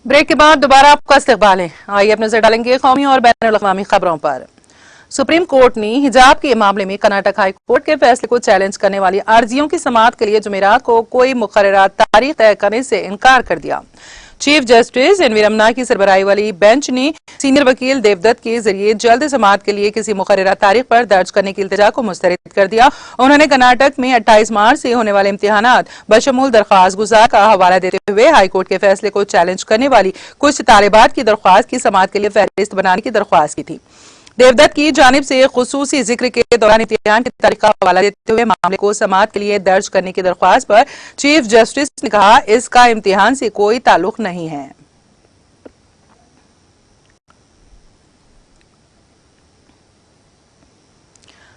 Break के बाद दोबारा आपका इस्तकबाल है। आइए अब नजर डालेंगे कौमी और बैनुल अक़वामी खबरों पर। सुप्रीम कोर्ट ने हिजाब के मामले में कर्नाटक हाई कोर्ट के फैसले को चैलेंज करने वाली अर्जियों की समाअत के लिए जुमेरात को कोई मुकर्ररा तारीख तय करने से इनकार कर दिया। Chief justice N V Ramana की सरबराही वाली बेंच ने सीनियर वकील देवदत्त के जरिए जल्द समाअत के लिए किसी मुकर्ररा तारीख पर दर्ज करने की इल्तिजा को मुस्तरद कर दिया। उन्होंने कर्नाटक में 28 मार्च से होने वाले इम्तिहानात बशमूल दरख्वास्त गुजार का हवाला देते हुए हाईकोर्ट के फैसले को चैलेंज करने वाली कुछ तालिबात की दरख्वास्त की समाअत के लिए फहरिस्त बनाने की दरख्वास्त की थी। देवदत्त की जानिब से खुसूसी जिक्र के दौरान इम्तिहान की तारीख का हवाला देते हुए मामले को समाअत के लिए दर्ज करने की दरख्वास्त पर चीफ जस्टिस ने कहा, इसका इम्तिहान से कोई ताल्लुक नहीं है।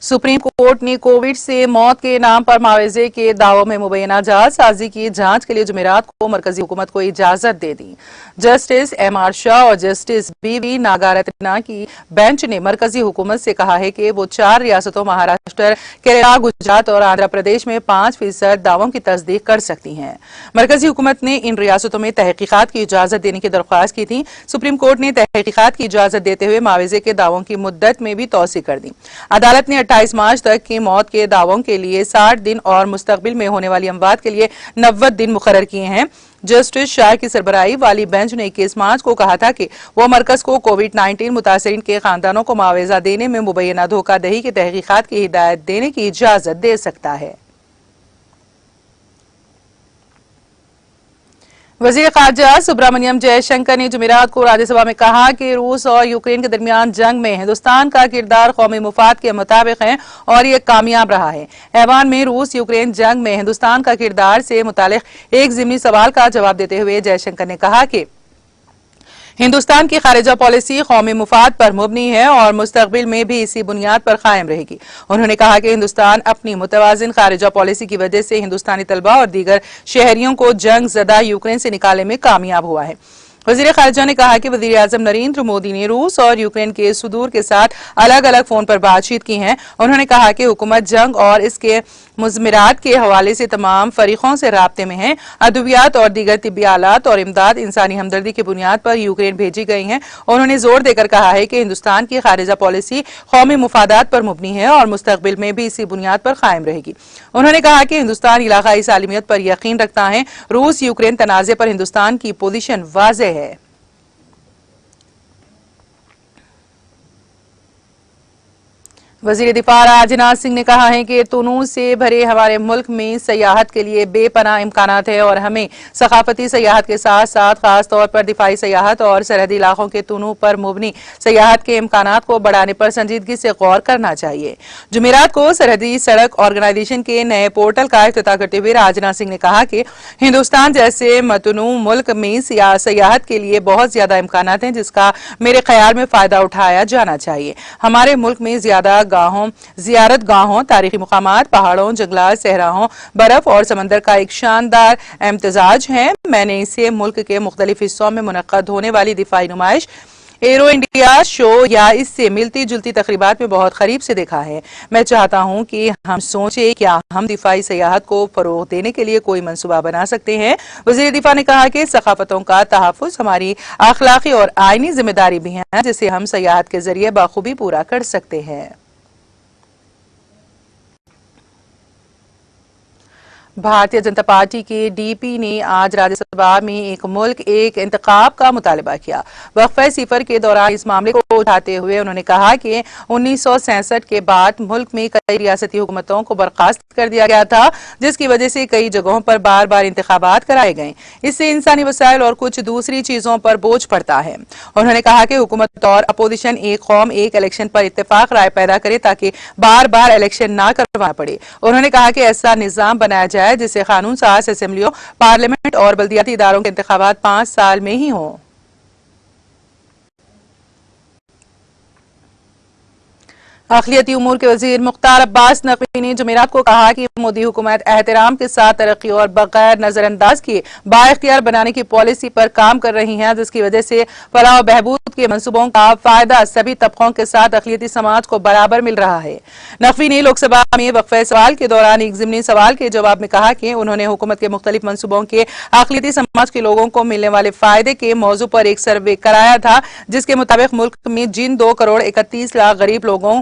सुप्रीम कोर्ट ने कोविड से मौत के नाम पर मुआवजे के दावों में मुबैना जालसाजी की जांच के लिए जुमेरात को मरकजी हुकूमत को इजाजत दे दी। जस्टिस एम आर शाह और जस्टिस बी वी नागारत्ना की बेंच ने मरकजी हुकूमत से कहा है कि वो 4 रियासतों महाराष्ट्र, केरला, गुजरात और आंध्र प्रदेश में 5% दावों की तस्दीक कर सकती है। मरकजी हुकूमत ने इन रियासतों में तहकीकात की इजाजत देने की दरख्वास्त की थी। सुप्रीम कोर्ट ने तहकीकात की इजाजत देते हुए मुआवजे के दावों की मुद्दत में भी तौसी कर दी। अदालत ने 28 मार्च तक की मौत के दावों के लिए 60 दिन और मुस्तकबिल में होने वाली अमवात के लिए 90 दिन मुकर्रर किए हैं। जस्टिस शाह की सरबराही वाली बेंच ने 21 मार्च को कहा था कि वो मरकज को कोविड-19 मुतासरीन के खानदानों को मुआवजा देने में मुबैना धोखाधड़ी की तहकीकात की हिदायत देने की इजाजत दे सकता है। वज़ीर ख़ारजा सुब्रमण्यम जयशंकर ने जुमेरात को राज्यसभा में कहा कि रूस और यूक्रेन के दरमियान जंग में हिंदुस्तान का किरदार कौमी मुफाद के मुताबिक है और ये कामयाब रहा है। ऐवान में रूस यूक्रेन जंग में हिंदुस्तान का किरदार से मुतालिक एक ज़िमनी सवाल का जवाब देते हुए जयशंकर ने कहा कि हिंदुस्तान की खारिजा पॉलिसी कौमी मुफाद पर मुबनी है और मुस्तकबिल में भी इसी बुनियाद पर कायम रहेगी। उन्होंने कहा कि हिंदुस्तान अपनी मुतवाजिन खारिजा पॉलिसी की वजह से हिंदुस्तानी तलबा और दीगर शहरियों को जंग ज़दा यूक्रेन से निकालने में कामयाब हुआ है। वज़ीर ख़ारिजा ने कहा कि वज़ीर आज़म नरेंद्र मोदी ने रूस और यूक्रेन के सदूर के साथ अलग अलग फोन पर बातचीत की है। उन्होंने कहा कि हुकूमत जंग और इसके मुज़मिरात के हवाले से तमाम फरीकों से राब्ते में है। अद्वियात और दीगर तिब्बी आलात और इमदाद इंसानी हमदर्दी की बुनियाद पर यूक्रेन भेजी गई हैं। उन्होंने जोर देकर कहा है कि हिंदुस्तान की खारिजा पॉलिसी कौमी मुफादात पर मुबनी है और मुस्तकबिल में भी इसी बुनियाद पर कायम रहेगी। उन्होंने कहा कि हिंदुस्तान इलाकाई सालिमियत पर यकीन रखता है। रूस यूक्रेन तनाज़े पर हिंदुस्तान की पोजीशन वाज़ेह है। वज़ीर दिफा राजनाथ सिंह ने कहा है कि तनूज़ से भरे हमारे मुल्क में सयाहत के लिए बेपनाह इम्कानात है और हमें सकाफती सयाहत के साथ साथ खास तौर पर दिफाई सयाहत और सरहदी इलाकों के तनूज़ पर मुबनी सयाहत के इम्कानात को बढ़ाने पर संजीदगी से गौर करना चाहिए। जुमेरात को सरहदी सड़क ऑर्गेनाइजेशन के नए पोर्टल का इफ्तिताह करते हुए राजनाथ सिंह ने कहा कि हिंदुस्तान जैसे मतनूज़ मुल्क में सयाहत के लिए बहुत ज्यादा इम्कानात हैं, जिसका मेरे ख्याल में फायदा उठाया जाना चाहिए। हमारे मुल्क में ज्यादा गाहों, जियारत गाहों, तारीखी मुकामात, पहाड़ों, जंगलात, सहराओं, बर्फ और समंदर का एक शानदार इम्तिजाज है। मैंने इसे मुल्क के मुख्तलिफ हिस्सों में मुनक्कद होने वाली दिफाई नुमाइश, एरो इंडिया शो या इससे मिलती जुलती तकरीबात में बहुत करीब से देखा है। मैं चाहता हूं कि हम सोचें क्या हम दिफाई सयाहत को फरोग देने के लिए कोई मंसूबा बना सकते हैं। वज़ीर दिफा ने कहा कि सकाफतों का तहफ़्फ़ुज़ हमारी अखलाकी और आईनी जिम्मेदारी भी है, जिसे हम सयाहत के जरिए बाखूबी पूरा कर सकते हैं। भारतीय जनता पार्टी के डीपी ने आज राज्यसभा में एक मुल्क एक इंतखाब का मुतालबा किया। वक्फे सिफर के दौरान इस मामले को उठाते हुए उन्होंने कहा कि 1967 के बाद मुल्क में कई रियासती हुकूमतों को बर्खास्त कर दिया गया था, जिसकी वजह से कई जगहों पर बार बार इंतखाबात कराए गए। इससे इंसानी वसाइल और कुछ दूसरी चीजों पर बोझ पड़ता है। उन्होंने कहा कि हुकूमत और अपोजिशन एक कौम एक इलेक्शन पर इत्तेफाक राय पैदा करे ताकि बार बार इलेक्शन ना करवाना पड़े। उन्होंने कहा कि ऐसा निजाम बनाया जाए जिससे कानून साज असेंबलियों, पार्लियामेंट और बल्दियाती इदारों के इंतखाबात 5 साल में ही हों। अक़लियती उमूर के वज़ीर मुख्तार अब्बास नकवी ने जुमेरात को कहा कि मोदी हुकूमत एहतराम के साथ तरक्की और बगैर नजरअंदाज किए बाइख्तियार बनाने की पॉलिसी पर काम कर रही है, जिसकी वजह से फलाह और बहबूद के मंसूबों का फायदा सभी तबकों के साथ अक़लियती समाज को बराबर मिल रहा है। नकवी ने लोकसभा में वक्फे सवाल के दौरान एक ज़िमनी सवाल के जवाब में कहा कि उन्होंने हुकूमत के मुख्तलिफ मंसूबों के अक़लियती समाज के लोगों को मिलने वाले फायदे के मौजू पर एक सर्वे कराया था, जिसके मुताबिक मुल्क में जिन 2 करोड़ 31 लाख गरीब लोगों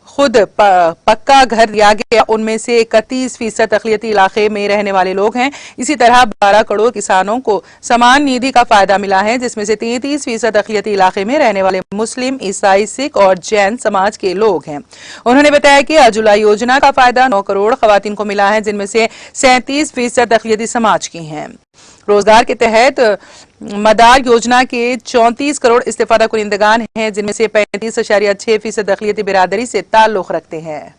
खुद पक्का घर दिया गया, उनमें से 31% अक़लियती इलाके में रहने वाले लोग हैं। इसी तरह 12 करोड़ किसानों को समान निधि का फायदा मिला है, जिसमें से 33% अक़लियती इलाके में रहने वाले मुस्लिम, ईसाई, सिख और जैन समाज के लोग हैं। उन्होंने बताया कि अजुला योजना का फायदा 9 करोड़ खवातीन को मिला है, जिनमें से 37% अक़लियती समाज की हैं। रोजगार के तहत मदार योजना के 34 करोड़ इस्तेफादा कुनिंदगान हैं, जिनमें से 35.6% अक़लियती बिरादरी से ताल्लुक रखते हैं।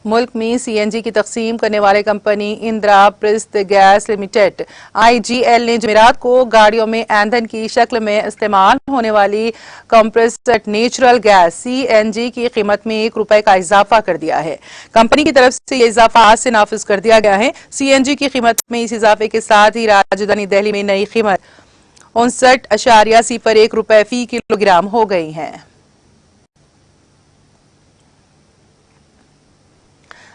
मुल्क में सीएनजी की तकसीम करने वाले company Indraprastha gas limited IGL ने जुमेरात को गाड़ियों में ईंधन की शक्ल में इस्तेमाल होने वाली कंप्रेस्ड नेचुरल गैस सीएनजी की कीमत में ₹1 का इजाफा कर दिया है। कंपनी की तरफ से यह इजाफा आज से नाफिज कर दिया गया है। सीएनजी की कीमत में इस इजाफे के साथ ही राजधानी दिल्ली में नई कीमत 59.01 रुपए फी किलोग्राम हो गई है।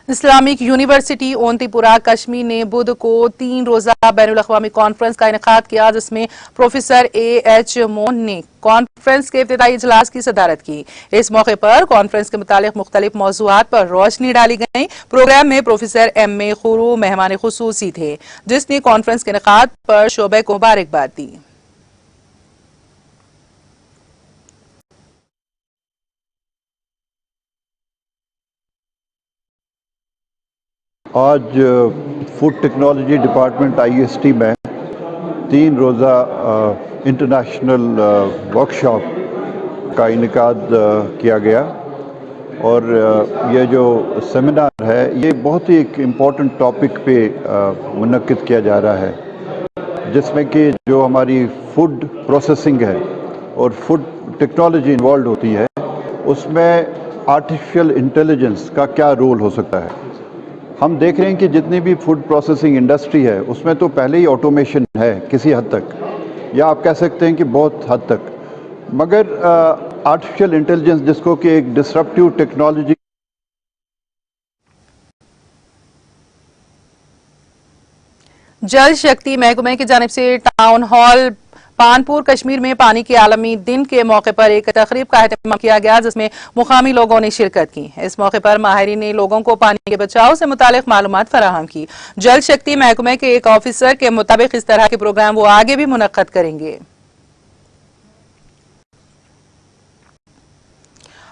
इस्लामिक यूनिवर्सिटी ओंतीपुरा कश्मीर ने बुध को 3 रोजा बैनुल अक़वामी कॉन्फ्रेंस का इनेकाद किया, जिसमें प्रोफेसर एएच मोन ने कॉन्फ्रेंस के इफ्तिताई इजलास की सदारत की। इस मौके पर कॉन्फ्रेंस के मुतालिक मुख्तलिफ मौज़ूआत पर रोशनी डाली गई। प्रोग्राम में प्रोफेसर एम.ए. खुरू मेहमान खुसूसी थे, जिसने कॉन्फ्रेंस के इनेकाद पर शोबे को मुबारकबाद दी। आज फूड टेक्नोलॉजी डिपार्टमेंट आईएसटी में 3 रोज़ा इंटरनेशनल वर्कशॉप का इनेकाद किया गया और ये जो सेमिनार है ये बहुत ही एक इम्पॉर्टेंट टॉपिक पे मुनक्किद किया जा रहा है, जिसमें कि जो हमारी फूड प्रोसेसिंग है और फूड टेक्नोलॉजी इन्वॉल्व होती है, उसमें आर्टिफिशियल इंटेलिजेंस का क्या रोल हो सकता है। हम देख रहे हैं कि जितनी भी फूड प्रोसेसिंग इंडस्ट्री है उसमें तो पहले ही ऑटोमेशन है किसी हद तक, या आप कह सकते हैं कि बहुत हद तक, मगर आर्टिफिशियल इंटेलिजेंस जिसको कि एक डिसरप्टिव टेक्नोलॉजी जल शक्ति महकमे की जानिब से टाउन हॉल पानपुर कश्मीर में पानी के आलमी दिन के मौके पर एक तकरीब का एहतमाम किया गया, जिसमें मुकामी लोगों ने शिरकत की। इस मौके पर माहिरीन ने लोगों को पानी के बचाव से मुतालिक मालूमात फराहम की। जल शक्ति महकमे के एक ऑफिसर के मुताबिक इस तरह के प्रोग्राम वो आगे भी मुनक्कद करेंगे।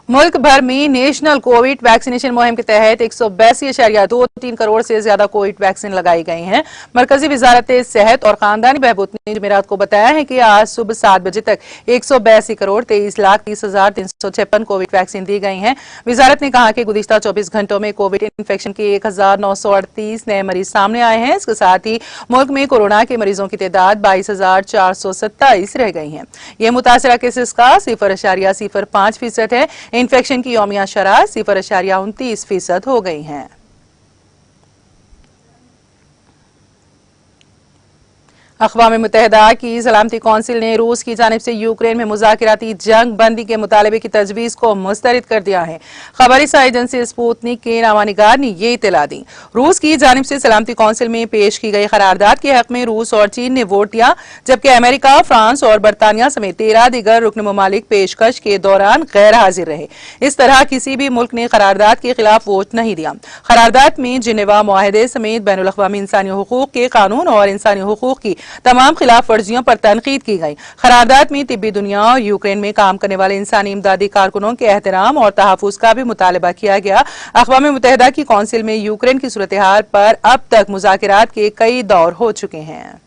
मुल्क भर में नेशनल कोविड वैक्सीनेशन मुहिम के तहत 182.23 करोड़ से ज्यादा कोविड वैक्सीन लगाई गई हैं। मरकजी वजारत सेहत और खानदानी बहबूद ने जुमेरात को बताया है कि आज सुबह 7 बजे तक 182 करोड़ 23,30,356 कोविड वैक्सीन दी गई हैं। वजारत ने कहा कि गुज़िश्ता 24 घंटों में कोविड इन्फेक्शन के 1938 नए मरीज सामने आए हैं। इसके साथ ही मुल्क में कोरोना के मरीजों की तादाद 22,427 रह गई है। ये मुतासरा केसेस का 0.05% है। इन्फेक्शन की यौमिया शरह 0.29% हो गई हैं। अक़वाम मुत्तहिदा की सलामती कौंसिल ने रूस की जानिब से यूक्रेन में मुज़ाकिराती जंग बंदी के मुतालबे की तजवीज़ को मुस्तरद कर दिया है। खबरी एजेंसी स्पुतनिक के नामानिगार ने ये इत्तला दी। रूस की जानिब से सलामती कौंसिल में पेश की गई करारदाद के हक में रूस और चीन ने वोट दिया, जबकि अमेरिका, फ्रांस और बरतानिया समेत 13 दीगर रुकन ममालिक पेशकश के दौरान गैर हाजिर रहे। इस तरह किसी भी मुल्क ने करारदाद के खिलाफ वोट नहीं दिया। करारदाद में जिनेवा मुआहदे समेत बैनुल अक़वामी इंसानी हुकूक के कानून और इंसानी हुकूक की तमाम खिलाफ वर्जियों पर तनकीद की गई। करारदाद में तिब्बी दुनिया और यूक्रेन में काम करने वाले इंसानी इमदादी कारकुनों के एहतराम और तहफ़्फ़ुज़ का भी मुतालबा किया गया। अक़वाम मुत्तहिदा की कौंसिल में यूक्रेन की सूरत हाल पर अब तक मुज़ाकिरात के कई दौर हो चुके हैं।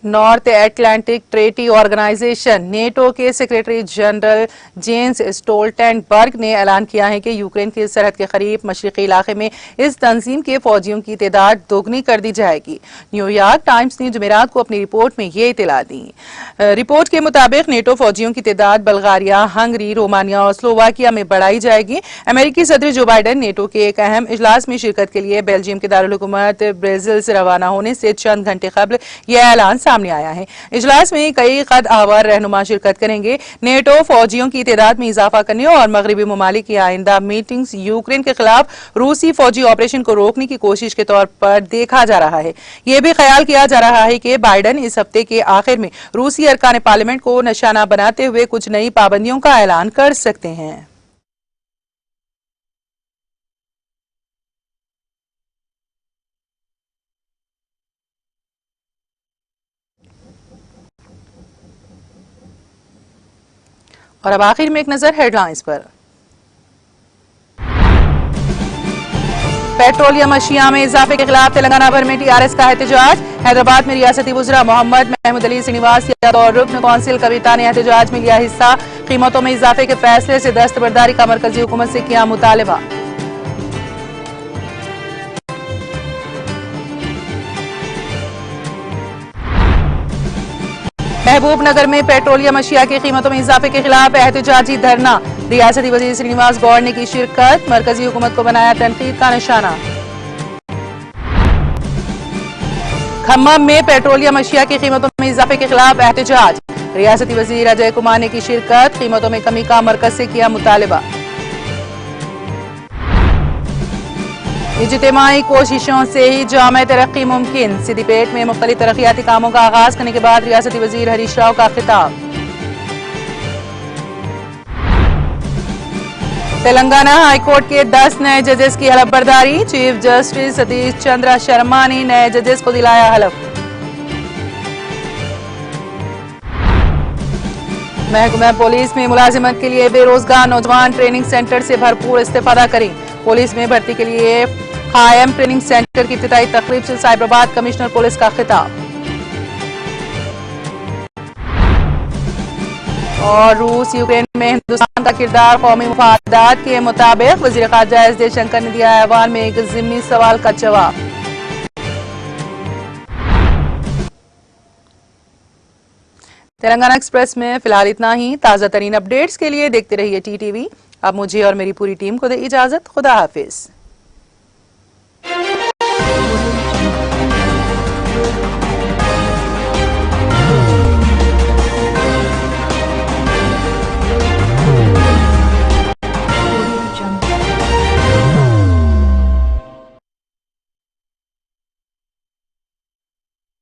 North Atlantic Treaty Organization NATO के सेक्रेटरी जनरल जेंस स्टोल्टेनबर्ग ने ऐलान किया है कि यूक्रेन की सरहद के करीब मशरकी इलाके में इस तंजीम के फौजियों की तादाद दोगुनी कर दी जाएगी। न्यूयॉर्क टाइम्स ने जुमेरात को अपनी रिपोर्ट में ये इत्तला दी। रिपोर्ट के मुताबिक नेटो फौजियों की तादाद बल्गारिया, हंगरी, रोमानिया और स्लोवाकिया में बढ़ाई जाएगी। अमेरिकी सदर जो बाइडेन नेटो के एक अहम इजलास में शिरकत के लिए बेल्जियम के दारुल हुकूमत ब्राजील से रवाना होने से चंद घंटे कबल यह ऐलान सामने आया है। इजलास में कई कद आवर रहनुमा शिरकत करेंगे। नेटो फौजियों की तादाद में इजाफा करने और मगरबी ममालिक की आइंदा मीटिंग्स यूक्रेन के खिलाफ रूसी फौजी ऑपरेशन को रोकने की कोशिश के तौर पर देखा जा रहा है। यह भी ख्याल किया जा रहा है कि बाइडेन इस हफ्ते के आखिर में रूसी अरकान पार्लियामेंट को निशाना बनाते हुए कुछ नई पाबंदियों का ऐलान कर सकते हैं। और अब आखिर में एक नजर हेडलाइंस पर। पेट्रोलियम अशिया में इजाफे के खिलाफ तेलंगाना भर में टीआरएस का एहतजाज। हैदराबाद में रियासती वुज़रा मोहम्मद महमूद अली श्रीनिवास यादव और रुकन कौंसिल कविता ने एहतजाज में लिया हिस्सा। कीमतों में इजाफे के फैसले से दस्तबरदारी का मरकजी हुकूमत से किया मुतालबा। महबूबनगर में पेट्रोलियम अशिया की कीमतों में इजाफे के खिलाफ एहतजाजी धरना। रियासती वजीर श्रीनिवास गौड़ ने की शिरकत। मरकजी हुकूमत को बनाया तनकीद का निशाना। खम्मम में पेट्रोलियम अशिया की कीमतों में इजाफे के खिलाफ एहतजाज। रियासती वजीर अजय कुमार ने की शिरकत। कीमतों में कमी का मरकज से किया मुतालबा। इज्तिमाई कोशिशों से ही जामे तरक्की मुमकिन। सिद्दीपेट में मुख्तलिफ तरक्याती कामों का आगाज करने के बाद रियासती वजीर हरीश राव का खिताब। तेलंगाना हाईकोर्ट के 10 नए जजेस की हलफ बर्दारी। चीफ जस्टिस सतीश चंद्र शर्मा ने नए जजेस को दिलाया हलफ। महकमा पुलिस में मुलाजिमत के लिए बेरोजगार नौजवान ट्रेनिंग सेंटर से भरपूर इस्तेफादा करें। पुलिस में भर्ती के लिए कायम ट्रेनिंग सेंटर की इफ्तिताई तकरीब से साइबराबाद कमिश्नर पुलिस का खिताब। और रूस यूक्रेन में हिंदुस्तान का किरदार कौमी मुफादात के मुताबिक वजीर खारजा एस जयशंकर ने दिया ऐवान में एक ज़िम्नी सवाल का जवाब। तेलंगाना एक्सप्रेस में फिलहाल इतना ही। ताज़ा तरीन अपडेट्स के लिए देखते रहिए टीटीवी। अब मुझे और मेरी पूरी टीम को दे इजाजत। खुदा हाफिज।